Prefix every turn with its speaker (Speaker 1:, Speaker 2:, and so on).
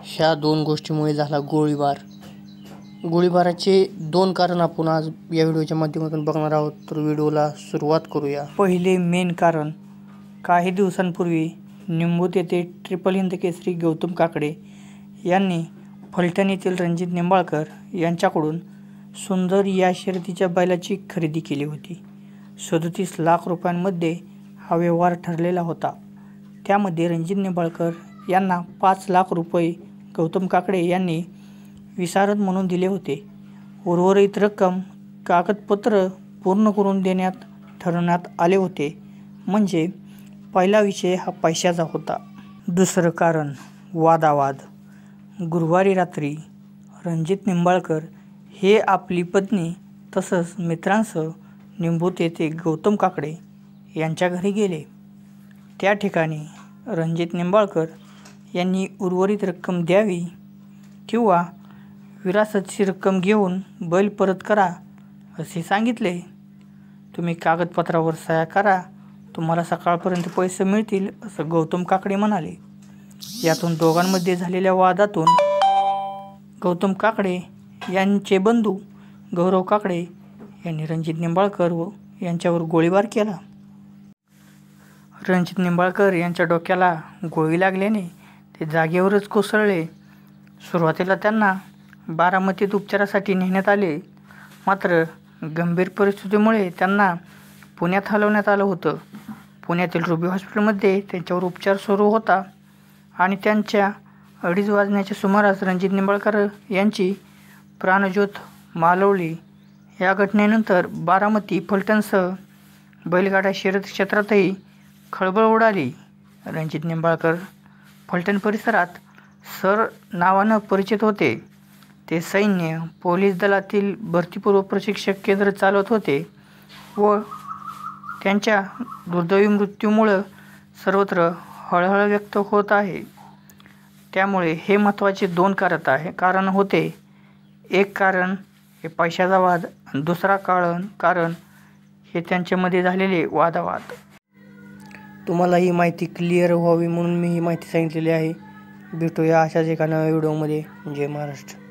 Speaker 1: ह्या दोन गोष्टीमुळे झाला गोळीबार. गोळीबाराचे दोन कारण आपण आज या व्हिडिओच्या माध्यमातून बघणार आहोत. तर व्हिडिओला सुरुवात करूया.
Speaker 2: पहिले मेन कारण, काही दिवसांपूर्वी निंबूत येथे ट्रिपल हिंद केसरी गौतम काकडे यांनी फलटण येथील रणजित निंबाळकर यांच्याकडून सुंदर या शर्यतीच्या बैलाची खरेदी केली होती. 37 लाख रुपयांमध्ये हा व्यवहार ठरलेला होता. त्यामध्ये रणजित निंबाळकर यांना 5 लाख रुपये गौतम काकडे यांनी विसारद म्हणून दिले होते. उर्वरित रक्कम कागदपत्र पूर्ण करून देण्यात ठरवण्यात आले होते. म्हणजे पहिला विषय हा पैशाचा होता. दुसरं कारण, वादावाद. गुरुवारी रात्री रणजित निंबाळकर हे आपली पत्नी तसंच मित्रांसह निंबूत येथे गौतम काकडे यांच्या घरी गेले. त्या ठिकाणी रणजित निंबाळकर यांनी उर्वरित रक्कम द्यावी किंवा विरासतची रक्कम घेऊन बैल परत करा असे सांगितले. तुम्ही कागदपत्रावर सह्या करा, तुम्हाला सकाळपर्यंत पैसे मिळतील असं गौतम काकडे म्हणाले. यातून दोघांमध्ये झालेल्या वादातून गौतम काकडे यांचे बंधू गौरव काकडे यांनी रणजित निंबाळकर यांच्यावर गोळीबार केला. रणजित निंबाळकर यांच्या डोक्याला गोळी लागल्याने ते जागेवरच कोसळले. सुरुवातीला त्यांना बारामतीत उपचारासाठी नेण्यात आले. मात्र गंभीर परिस्थितीमुळे त्यांना पुण्यात हलवण्यात आलं होतं. पुण्यातील रुबी हॉस्पिटलमध्ये त्यांच्यावर उपचार सुरू होता आणि त्यांच्या 2:30 वाजण्याच्या सुमारास रणजित निंबाळकर यांची प्राणज्योत मालवली. या घटनेनंतर बारामती, फलटणसह बैलगाडा शर्यत क्षेत्रातही खळबळ उडाली. रणजित निंबाळकर फलटण परिसरात सर नावानं परिचित होते. ते सैन्य, पोलीस दलातील भरतीपूर्व प्रशिक्षक केंद्र चालवत होते व त्यांच्या दुर्दैवी मृत्यूमुळं सर्वत्र हळहळ व्यक्त होत आहे. त्यामुळे हे महत्त्वाचे दोन कारण होते. एक कारण हे पैशाचा वाद आणि दुसरा कारण हे त्यांच्यामध्ये झालेले वादावाद.
Speaker 1: तुम्हाला ही माहिती क्लिअर व्हावी म्हणून मी ही माहिती सांगितलेली आहे. भेटूया अशाच एका नव्या व्हिडिओमध्ये. जय महाराष्ट्र.